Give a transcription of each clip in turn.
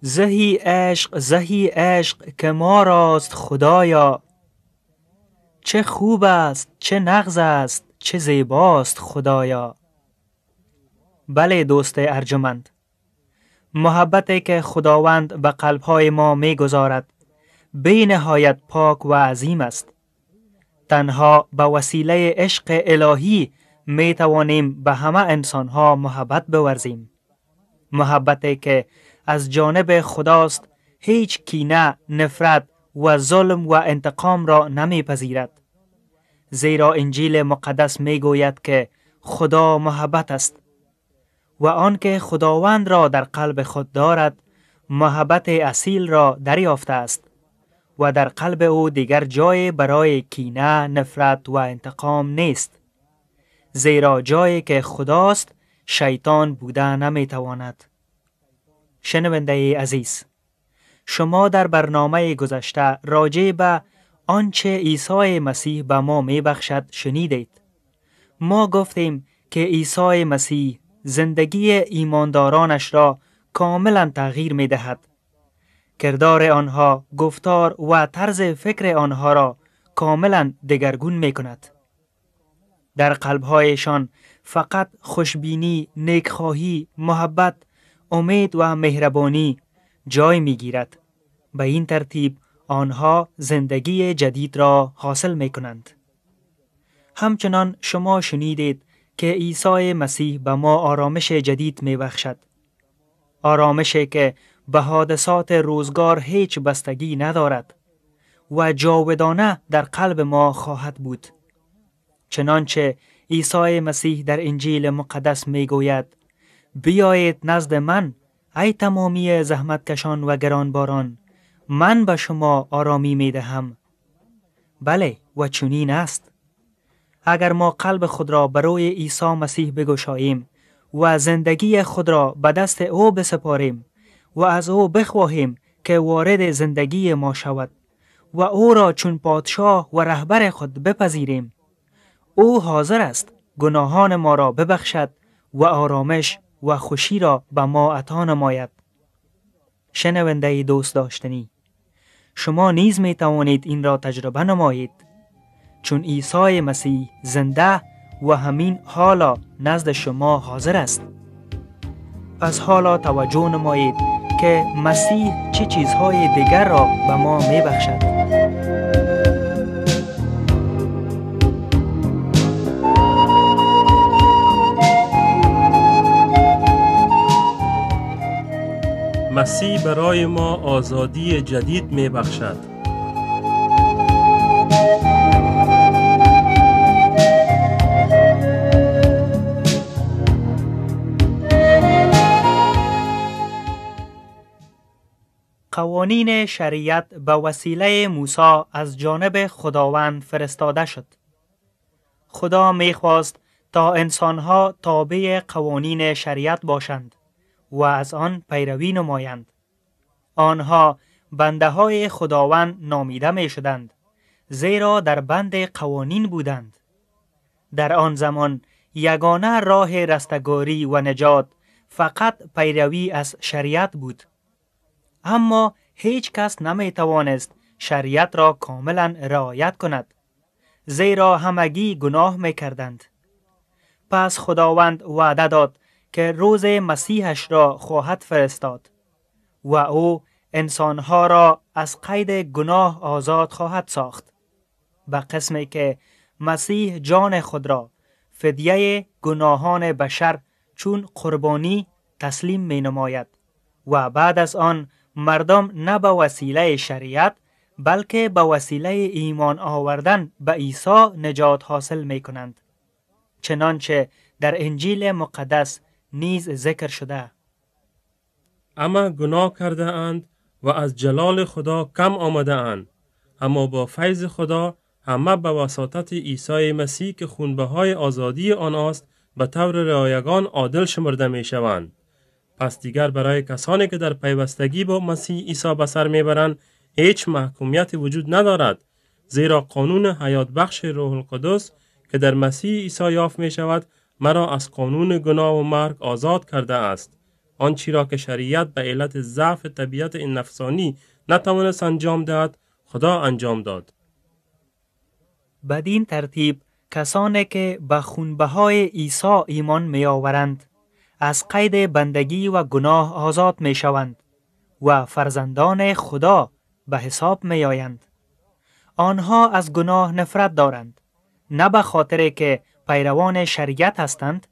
زهی عشق که ما راست خدایا، چه خوب است چه نغز است چه زیباست خدایا. بله دوست ارجمند، محبتی که خداوند به قلبهای ما می گذارد بی نهایت پاک و عظیم است. تنها به وسیله عشق الهی می توانیم به همه انسانها محبت بورزیم. محبتی که از جانب خداست، هیچ کینه، نفرت و ظلم و انتقام را نمی پذیرد. زیرا انجیل مقدس می گوید که خدا محبت است و آنکه خداوند را در قلب خود دارد محبت اصیل را دریافته است و در قلب او دیگر جای برای کینه، نفرت و انتقام نیست. زیرا جایی که خداست شیطان بوده نمی تواند. شنونده عزیز، شما در برنامه گذشته راجع به آنچه عیسی مسیح به ما می بخشد شنیدید. ما گفتیم که عیسی مسیح زندگی ایماندارانش را کاملا تغییر می دهد. کردار آنها، گفتار و طرز فکر آنها را کاملا دگرگون می کند. در قلبهایشان فقط خوشبینی، نیکخواهی، محبت، امید و مهربانی جای می گیرد. به این ترتیب آنها زندگی جدید را حاصل می کنند. همچنان شما شنیدید که عیسی مسیح به ما آرامش جدید می بخشد. آرامشی که به حادثات روزگار هیچ بستگی ندارد و جاودانه در قلب ما خواهد بود. چنانچه عیسی مسیح در انجیل مقدس می گوید: بیایید نزد من ای تمامی زحمتکشان و گرانباران، من به شما آرامی می دهم. بله و چنین است. اگر ما قلب خود را برای عیسی مسیح بگشاییم و زندگی خود را به دست او بسپاریم و از او بخواهیم که وارد زندگی ما شود و او را چون پادشاه و رهبر خود بپذیریم، او حاضر است گناهان ما را ببخشد و آرامش و خوشی را به ما عطا نماید. شنونده دوست داشتنی، شما نیز می توانید این را تجربه نمایید، چون عیسی مسیح زنده و همین حالا نزد شما حاضر است. پس حالا توجه نمایید که مسیح چه چیزهای دیگر را به ما می بخشد. مسیح برای ما آزادی جدید می بخشد. قوانین شریعت به وسیله موسی از جانب خداوند فرستاده شد. خدا می خواست تا انسانها تابع قوانین شریعت باشند و از آن پیروی نمایند. آنها بنده های خداوند نامیده می شدند، زیرا در بند قوانین بودند. در آن زمان یگانه راه رستگاری و نجات فقط پیروی از شریعت بود. اما هیچ کس نمی توانست شریعت را کاملا رعایت کند، زیرا همگی گناه می کردند. پس خداوند وعده داد که روز مسیحش را خواهد فرستاد و او انسانها را از قید گناه آزاد خواهد ساخت، به قسمی که مسیح جان خود را فدیه گناهان بشر چون قربانی تسلیم می نماید و بعد از آن مردم نه به وسیله شریعت بلکه به وسیله ایمان آوردن به عیسی نجات حاصل می کنند. چنانچه در انجیل مقدس نیز ذکر شده: اما گناه کرده اند و از جلال خدا کم آمده اند، اما با فیض خدا همه به واسطت عیسی مسیح که خونبهای آزادی آنست به طور رایگان عادل شمرده می شوند. پس دیگر برای کسانی که در پیوستگی با مسیح عیسی به سر می برند هیچ محکومیت وجود ندارد، زیرا قانون حیات بخش روح القدس که در مسیح عیسی یافت می شود مرا از قانون گناه و مرگ آزاد کرده است. آنچه را که شریعت به علت ضعف طبیعت این نفسانی نتوانست انجام دهد، خدا انجام داد. بدین ترتیب کسانی که به خونبهای عیسی ایمان می آورند از قید بندگی و گناه آزاد می شوند و فرزندان خدا به حساب می آیند. آنها از گناه نفرت دارند، نه به خاطر که پیروان شریعت هستند،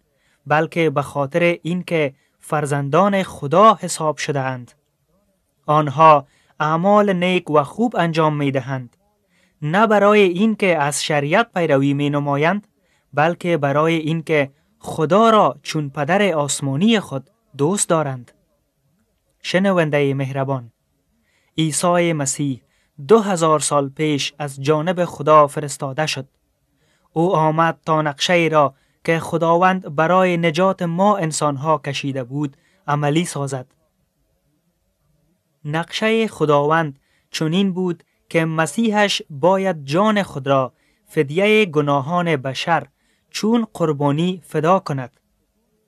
بلکه به خاطر اینکه فرزندان خدا حساب شده اند. آنها اعمال نیک و خوب انجام می دهند، نه برای اینکه از شریعت پیروی می نمایند، بلکه برای اینکه خدا را چون پدر آسمانی خود دوست دارند. شنونده مهربان، عیسی مسیح 2000 سال پیش از جانب خدا فرستاده شد. او آمد تا نقشه را که خداوند برای نجات ما انسانها کشیده بود عملی سازد. نقشه خداوند چنین بود که مسیحش باید جان خود را فدیه گناهان بشر چون قربانی فدا کند.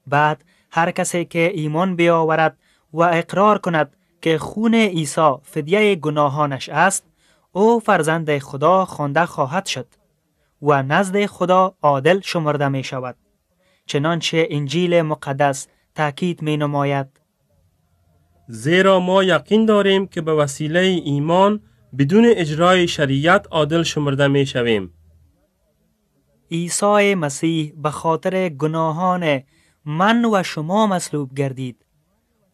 بعد هر کسی که ایمان بیاورد و اقرار کند که خون عیسی فدیه گناهانش است، او فرزند خدا خوانده خواهد شد و نزد خدا عادل شمرده می شود، چنانچه انجیل مقدس تاکید می نماید. زیرا ما یقین داریم که به وسیله ایمان بدون اجرای شریعت عادل شمرده می شویم. عیسی مسیح به خاطر گناهان من و شما مصلوب گردید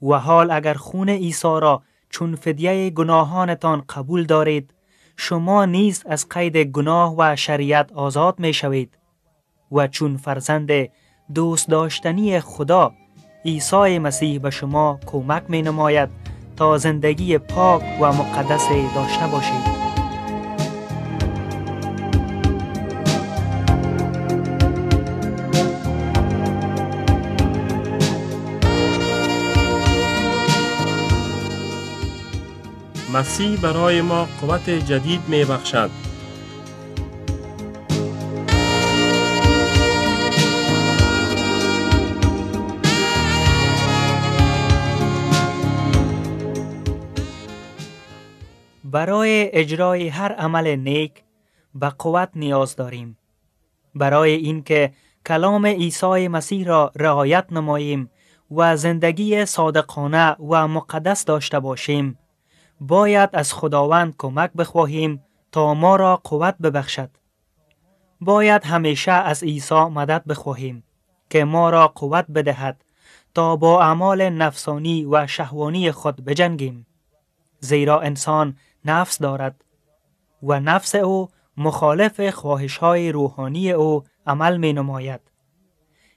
و حال اگر خون عیسی را چون فدیه گناهانتان قبول دارید، شما نیز از قید گناه و شریعت آزاد می شوید و چون فرزند دوست داشتنی خدا، عیسی مسیح به شما کمک می نماید تا زندگی پاک و مقدس داشته باشید. مسیح برای ما قوت جدید می بخشد. برای اجرای هر عمل نیک به قوت نیاز داریم. برای اینکه کلام عیسی مسیح را رعایت نماییم و زندگی صادقانه و مقدس داشته باشیم، باید از خداوند کمک بخواهیم تا ما را قوت ببخشد. باید همیشه از عیسی مدد بخواهیم که ما را قوت بدهد تا با اعمال نفسانی و شهوانی خود بجنگیم. زیرا انسان نفس دارد و نفس او مخالف خواهش‌های روحانی او عمل می نماید.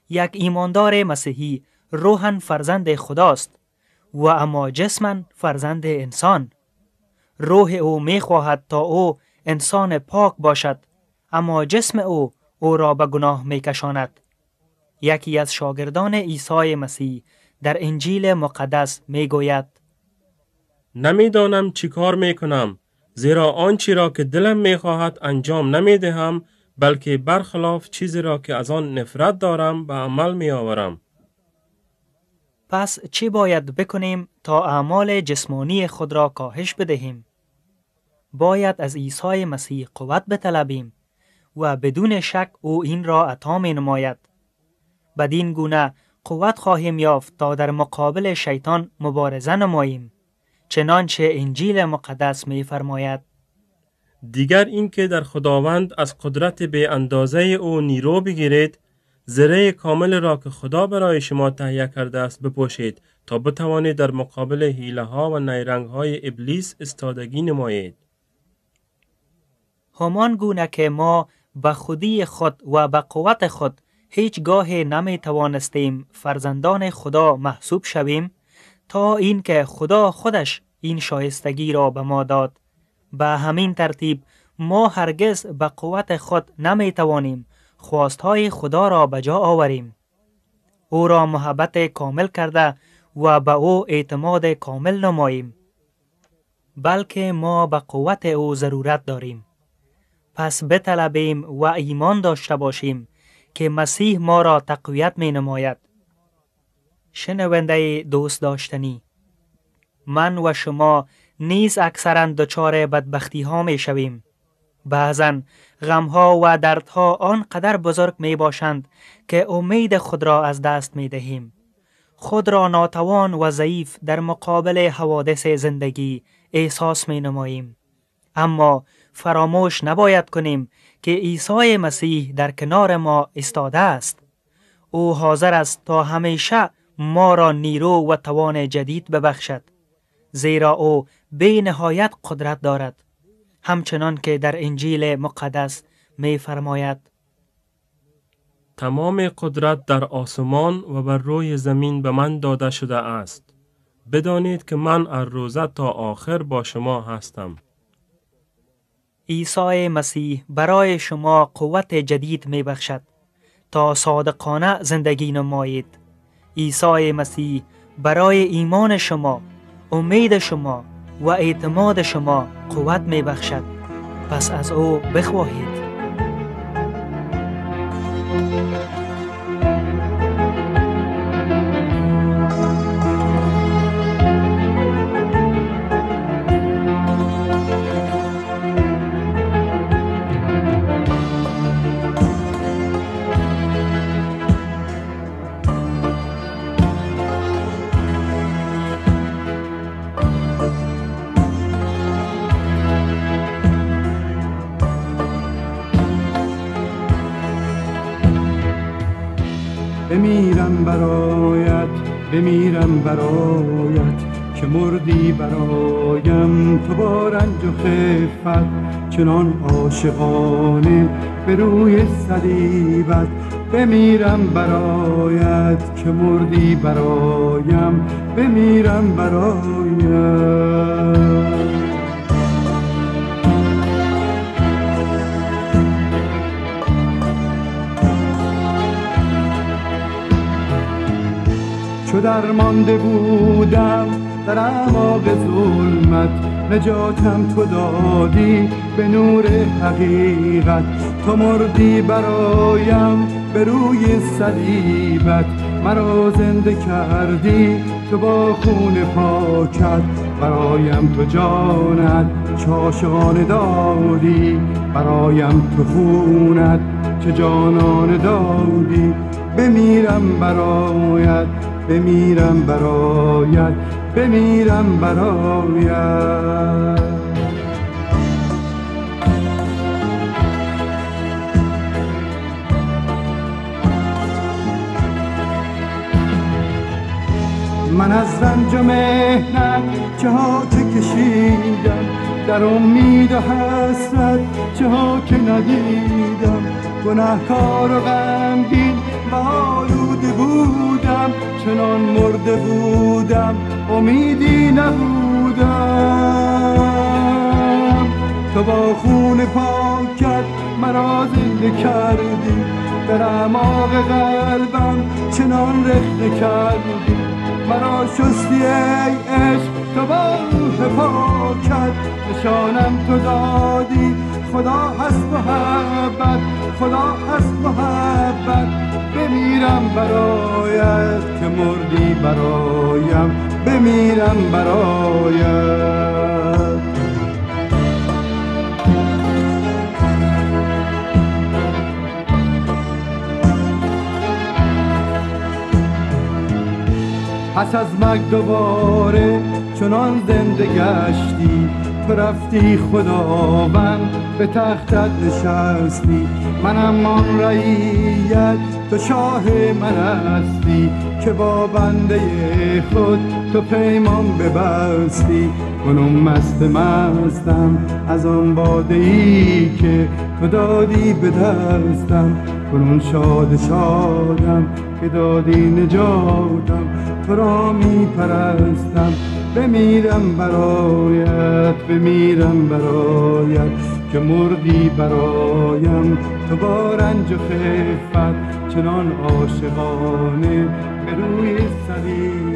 یک ایماندار مسیحی روحاً فرزند خداست و اما جسماً فرزند انسان. روح او می خواهد تا او انسان پاک باشد، اما جسم او را به گناه می کشاند. یکی از شاگردان عیسی مسیح در انجیل مقدس می گوید: نمیدانم چی کار می کنم، زیرا آنچه را که دلم می خواهد انجام نمی دهم، بلکه برخلاف چیزی را که از آن نفرت دارم به عمل می آورم. پس چی باید بکنیم تا اعمال جسمانی خود را کاهش بدهیم؟ باید از عیسی مسیح قوت بطلبیم و بدون شک او این را عطا می نماید. بدین گونه قوت خواهیم یافت تا در مقابل شیطان مبارزه نماییم، چنانچه انجیل مقدس می فرماید: دیگر اینکه در خداوند از قدرت به اندازه او نیرو بگیرید، زره کامل را که خدا برای شما تهیه کرده است بپوشید تا بتوانید در مقابل حیله ها و نیرنگ های ابلیس استادگی نمایید. همان گونه که ما به خودی خود و به قوت خود هیچگاه نمی توانستیم فرزندان خدا محسوب شویم، تا اینکه خدا خودش این شایستگی را به ما داد، به همین ترتیب ما هرگز به قوت خود نمی توانیم خواستهای خدا را به جا آوریم. او را محبت کامل کرده و به او اعتماد کامل نماییم، بلکه ما به قوت او ضرورت داریم. پس بطلبیم و ایمان داشته باشیم که مسیح ما را تقویت می نماید. شنونده دوست داشتنی، من و شما نیز اکثرا دچار بدبختی ها می شویم. بعضن غم ها و دردها آنقدر بزرگ می باشند که امید خود را از دست می دهیم. خود را ناتوان و ضعیف در مقابل حوادث زندگی احساس می نماییم. اما فراموش نباید کنیم که عیسی مسیح در کنار ما ایستاده است. او حاضر است تا همیشه ما را نیرو و توان جدید ببخشد، زیرا او بی نهایت قدرت دارد. همچنان که در انجیل مقدس می فرماید: تمام قدرت در آسمان و بر روی زمین به من داده شده است. بدانید که من از روزه تا آخر با شما هستم. عیسی مسیح برای شما قوت جدید می بخشد تا صادقانه زندگی نمایید. عیسی مسیح برای ایمان شما، امید شما و اعتماد شما قوت می بخشد. پس از او بخواهید. بمیرم برایت که مردی برایم تو با رنج و خفت، چنان عاشقانه به روی صلیبت. بمیرم برایت که مردی برایم، بمیرم برایت. چو درمانده بودم در اعماق ظلمت، نجاتم تو دادی به نور حقیقت. تو مردی برایم به روی صلیبت، مرا زنده کردی تو با خون پاکت. برایم تو جانت چه عاشقانه دادی، برایم تو خونت چه جانانه دادی. بمیرم برایت، بمیرم برایت، بمیرم برایت. من از رنج و مهنت چه ها که کشیدم، در امید و حسرت چه ها که ندیدم. گناهکار و غمگین و آلوده بودم، چنان مرده بودم امیدی نبودم. تو با خون پاکت مرا زنده کردی، در اعماق قلبم چنان رخنه کردی. مرا شستی ای عشق تو با روح پاکت، نشانم تو دادی خدا هست محبت، خدا هست محبت. بمیرم برایت که مردی برایم، بمیرم برایت. پس از مرگ دوباره چنان زنده گشتی، تو رفتی خداوند به تختت نشستی. منم آن رعیت تو شاه من هستی، که با بنده خود تو پیمان ببستی. کنم مستم از آن باده ای که تو دادی به دستم، کنون شادم که دادی نجاتم. تو را می پرستم، بمیرم برایت، بمیرم برایت که مردی برایم. تو با رنج و خفت چنان عاشقانه به روی صلیب